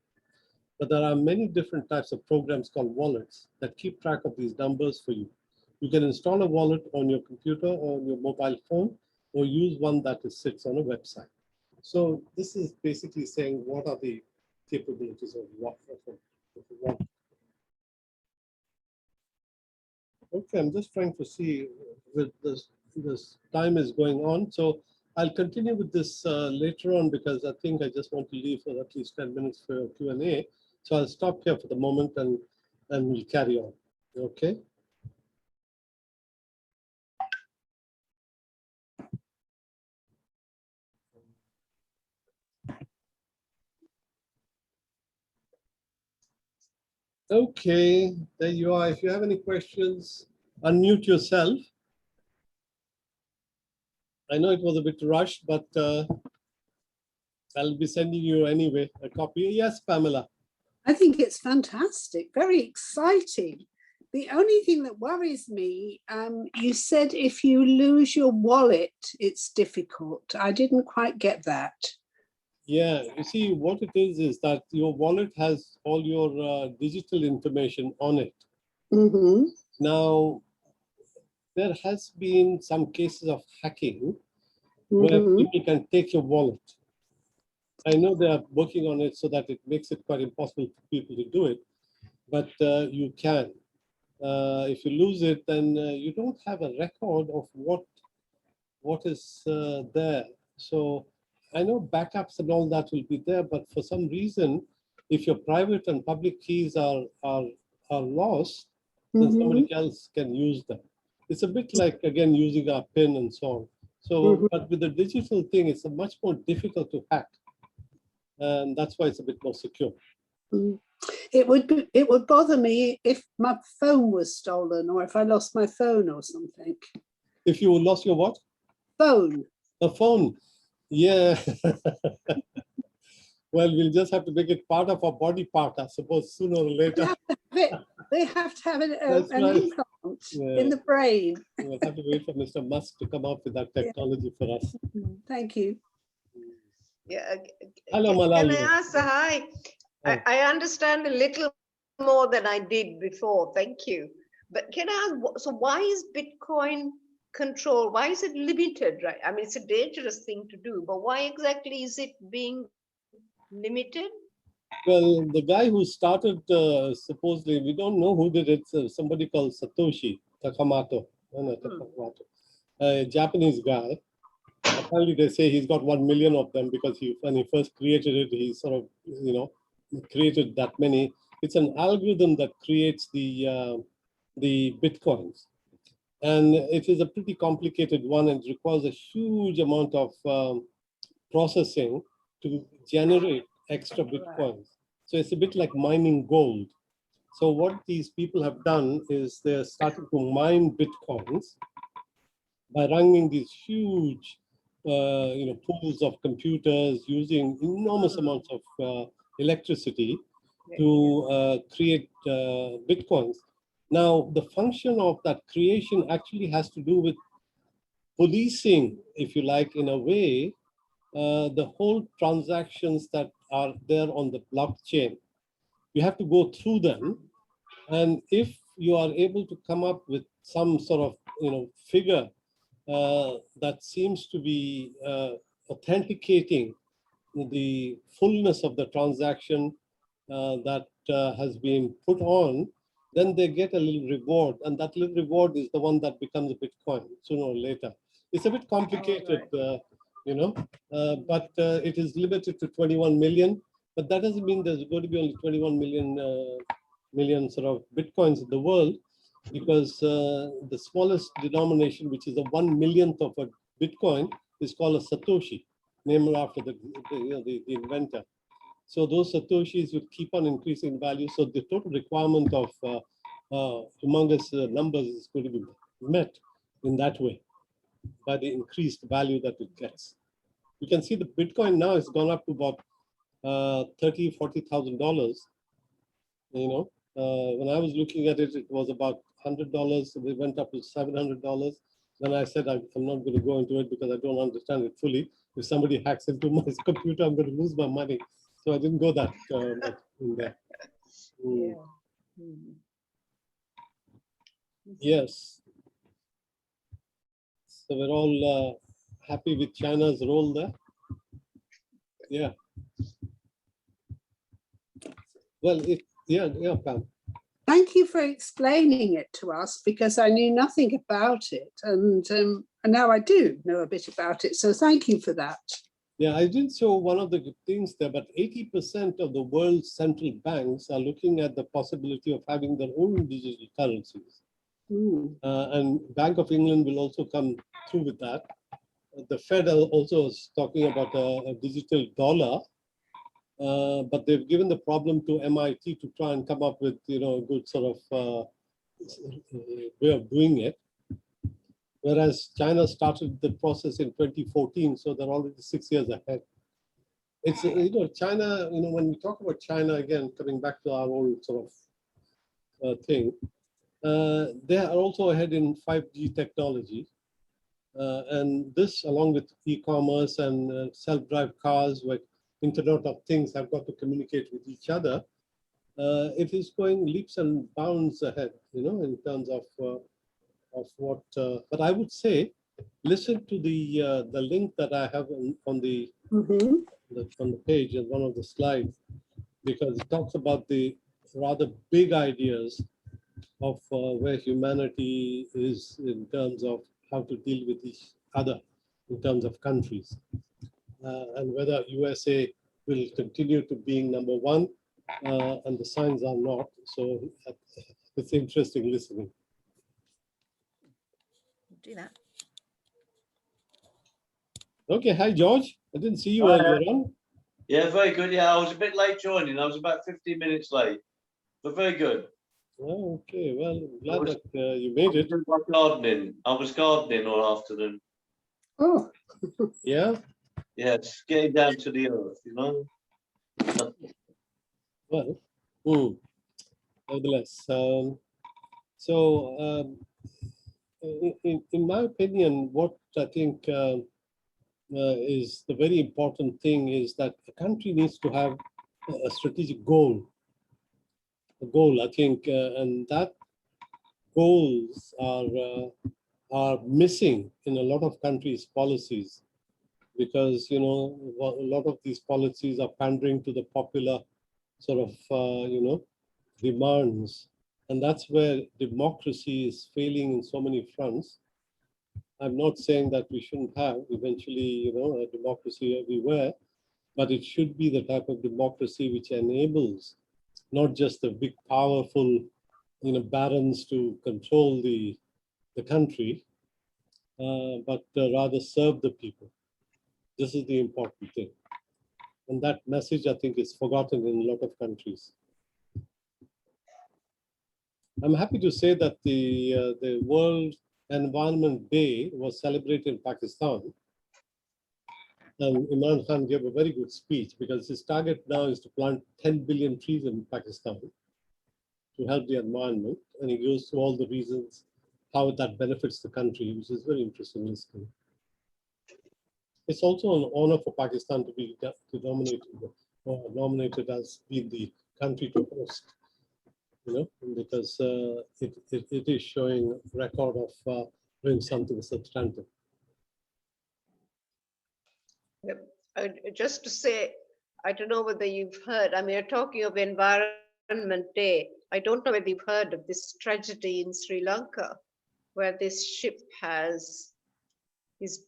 B: But there are many different types of programs called wallets that keep track of these numbers for you. You can install a wallet on your computer or on your mobile phone, or use one that sits on a website. So this is basically saying what are the capabilities of a wallet. Okay, I'm just trying to see with this time is going on. So I'll continue with this later on because I think I just want to leave for at least 10 minutes for Q&A. So I'll stop here for the moment and we'll carry on. Okay. Okay, there you are. If you have any questions, unmute yourself. I know it was a bit rushed, but I'll be sending you anyway a copy. Yes, Pamela.
A: I think it's fantastic, very exciting. The only thing that worries me, you said if you lose your wallet, it's difficult. I didn't quite get that.
B: Yeah, you see, what it is that your wallet has all your digital information on it.
A: Mm-hmm.
B: Now, there has been some cases of hacking where
A: Mm-hmm.
B: people can take your wallet. I know they are working on it so that it makes it quite impossible for people to do it, but you can. If you lose it, then you don't have a record of what is there. So I know backups and all that will be there, but for some reason, if your private and public keys are lost, then
A: Mm-hmm.
B: somebody else can use them. It's a bit like, again, using our PIN and so on. So, but with the digital thing, it's a much more difficult to hack. And that's why it's a bit more secure.
A: Mm. It would bother me if my phone was stolen or if I lost my phone or something.
B: If you lost your what?
A: Phone.
B: A phone. Yeah. Well, we'll just have to make it part of our body part, I suppose, sooner or later.
A: They have to have an
B: That's right.
A: implant in the brain.
B: We'll have to wait for Mr. Musk to come up with that technology for us.
A: Thank you.
F: Yeah.
B: Hello,
F: Can
B: Malal.
F: I ask? Hi.
B: Hi.
F: I understand a little more than I did before. Thank you. But can I ask, so why is Bitcoin controlled? Why is it limited, right? I mean, it's a dangerous thing to do, but why exactly is it being limited?
B: Well, the guy who started, supposedly, we don't know who did it, somebody called Satoshi Nakamoto, a Japanese guy. Apparently, they say he's got 1 million of them because when he first created it, he sort of, created that many. It's an algorithm that creates the Bitcoins. And it is a pretty complicated one and requires a huge amount of processing to generate extra Bitcoins. So it's a bit like mining gold. So what these people have done is they're starting to mine Bitcoins by running these huge pools of computers using enormous amounts of electricity to create Bitcoins. Now, the function of that creation actually has to do with policing, if you like, in a way, the whole transactions that are there on the blockchain. You have to go through them. And if you are able to come up with some sort of figure that seems to be authenticating the fullness of the transaction that has been put on, then they get a little reward. And that little reward is the one that becomes a Bitcoin sooner or later. It's a bit complicated, but it is limited to 21 million. But that doesn't mean there's going to be only 21 million sort of Bitcoins in the world, because the smallest denomination, which is a 1/1,000,000th of a Bitcoin, is called a Satoshi, named after the inventor. So those Satoshis will keep on increasing in value. So the total requirement of humongous numbers is going to be met in that way by the increased value that it gets. You can see the Bitcoin now has gone up to about $30,000, $40,000. When I was looking at it, it was about $100. We went up to $700. Then I said, I'm not going to go into it because I don't understand it fully. If somebody hacks into my computer, I'm going to lose my money. So I didn't go that much in there.
F: Yeah.
B: Yes. So we're all happy with China's role there. Yeah. Well, Pam.
A: Thank you for explaining it to us, because I knew nothing about it, and now I do know a bit about it. So thank you for that.
B: Yeah, I didn't show one of the things there, but 80% of the world's central banks are looking at the possibility of having their own digital currencies. And Bank of England will also come through with that. The Fed also is talking about a digital dollar, but they've given the problem to MIT to try and come up with a good sort of way of doing it. Whereas China started the process in 2014, so they're already 6 years ahead. It's China. When we talk about China again, coming back to our old sort of thing, They are also ahead in 5G technology. And this, along with e-commerce and self-drive cars, like Internet of Things, have got to communicate with each other. It is going leaps and bounds ahead, in terms of what. But I would say, listen to the link that I have on the page and one of the slides, because it talks about the rather big ideas of where humanity is in terms of how to deal with each other in terms of countries, and whether USA will continue to being number one, and the signs are not. So it's interesting listening.
D: Do that.
B: Okay, hi George. I didn't see you
G: Hi.
B: earlier on.
G: Yeah, very good. Yeah, I was a bit late joining. I was about 15 minutes late, but very good.
B: Oh, okay, well, glad
G: was-
B: that you made it.
G: Gardening. I was gardening all afternoon.
A: Oh,
B: Yeah.
G: Yes, getting down to the earth,
B: Well, nevertheless, in my opinion, what I think is the very important thing is that a country needs to have a strategic goal. A goal, I think, and that goals are missing in a lot of countries' policies, because a lot of these policies are pandering to the popular sort of demands, and that's where democracy is failing in so many fronts. I'm not saying that we shouldn't have eventually, a democracy everywhere, but it should be the type of democracy which enables not just the big, powerful, barons to control the country, but rather serve the people. This is the important thing. And that message, I think, is forgotten in a lot of countries. I'm happy to say that the World Environment Day was celebrated in Pakistan. And Imran Khan gave a very good speech, because his target now is to plant 10 billion trees in Pakistan to help the environment. And he goes through all the reasons how that benefits the country, which is very interesting listening. It's also an honor for Pakistan to be nominated as being the country to host, because it is showing a record of doing something substantive.
F: Just to say, I don't know whether you've heard, I mean, you're talking of Environment Day. I don't know whether you've heard of this tragedy in Sri Lanka, where this ship is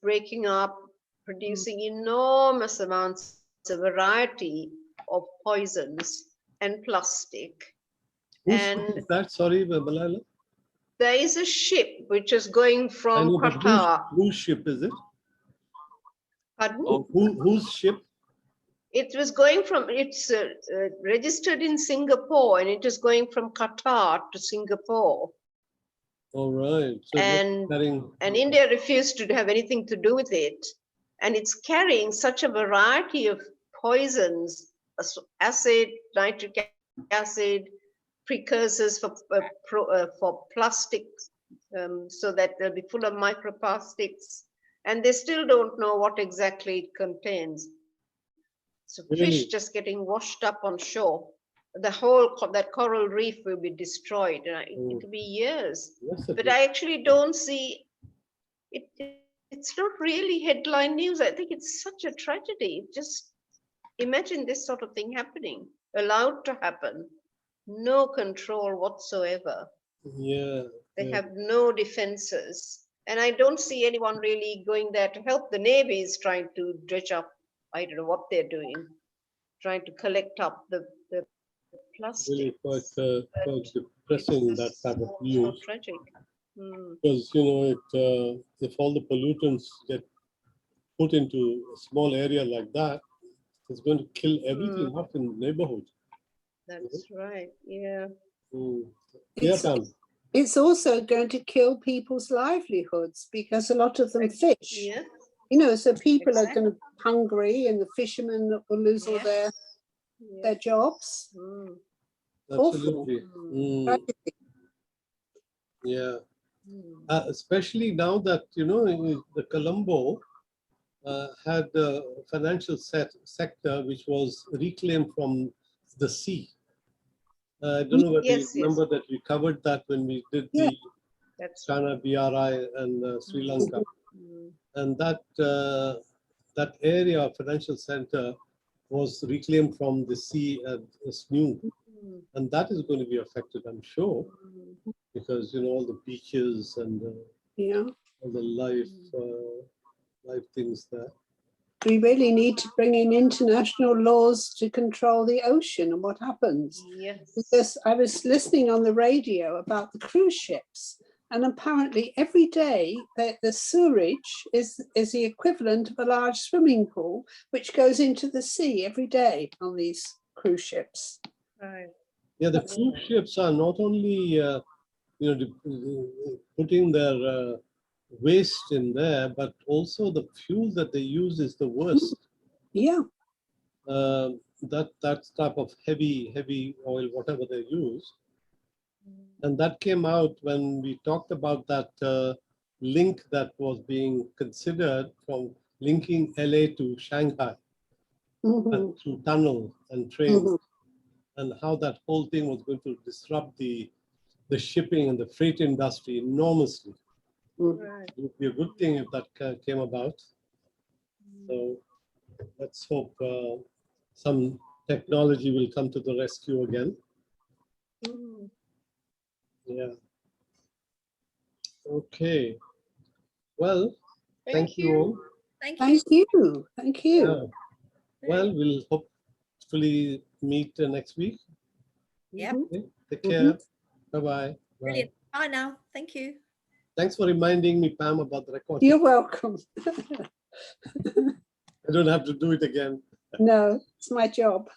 F: breaking up, producing enormous amounts of variety of poisons and plastic.
B: Whose
F: And
B: ship is that? Sorry, Balala.
F: there is a ship which is going
B: I
F: from
B: know, but
F: Qatar.
B: whose ship is it?
F: Pardon?
B: Whose ship?
F: It was going from, it's registered in Singapore, and it is going from Qatar to Singapore.
B: All right. So
F: And India refused to have anything to do with it. And it's carrying such a variety of poisons, acid, nitric acid, precursors for plastics, so that they'll be full of microplastics. And they still don't know what exactly it contains. So
B: Really?
F: fish just getting washed up on shore. That coral reef will be destroyed. And it will be years.
B: Yes,
F: But I actually don't see it. It's not really headline news. I think it's such a tragedy. Just imagine this sort of thing happening, allowed to happen, no control whatsoever.
B: Yeah.
F: They have no defenses. And I don't see anyone really going there to help. The Navy is trying to dredge up, I don't know what they're doing, trying to collect up the plastic.
B: Really quite depressing, that type of news.
F: So tragic.
B: Because, if all the pollutants get put into a small area like that, it's going to kill everything off in the neighborhood.
F: That's right. Yeah.
B: Yeah,
A: it's,
B: Pam.
A: it's also going to kill people's livelihoods, because a lot of them fish.
F: Yeah.
A: So people are
F: Exactly.
A: going to be hungry, and the fishermen will lose all
F: Yeah.
A: their jobs.
B: Absolutely.
A: Tragedy.
B: Yeah.
F: Hmm.
B: Especially now that, you know, the Colombo had a financial sector which was reclaimed from the sea. I don't know whether you
F: Yes, yes,
B: remember that we covered that when we did
A: Yeah.
B: the
F: that's
B: China BRI and Sri Lanka.
F: Hmm.
B: And that area of financial center was reclaimed from the sea as new.
F: Hmm.
B: And that is going to be affected, I'm sure,
F: Hmm.
B: because, you know, all the beaches and
A: Yeah.
B: all the life things there.
A: We really need to bring in international laws to control the ocean and what happens.
F: Yes.
A: Because I was listening on the radio about the cruise ships, and apparently every day the sewerage is the equivalent of a large swimming pool, which goes into the sea every day on these cruise ships.
F: Right.
B: Yeah, the cruise ships are not only putting their waste in there, but also the fuel that they use is the worst.
A: Yeah.
B: That type of heavy oil, whatever they use, and that came out when we talked about that link that was being considered from linking LA to Shanghai
A: Mhm.
B: through tunnel and trains,
A: Mhm.
B: and how that whole thing was going to disrupt the shipping and the freight industry enormously.
A: Mhm.
F: Right.
B: It would be a good thing if that came about. So let's hope some technology will come to the rescue again.
F: Hmm.
B: Yeah. Okay. Well,
F: Thank
B: you all.
F: you.
D: Thank you.
A: Thank you. Thank you.
B: Yeah. Well, we'll hopefully meet next week.
D: Yep.
A: Mhm.
B: Okay. Take
A: Mhm.
B: care. Bye-bye. Bye.
D: Brilliant. Bye now. Thank you.
B: Thanks for reminding me, Pam, about the recording.
A: You're welcome.
B: I don't have to do it again.
A: No, it's my job.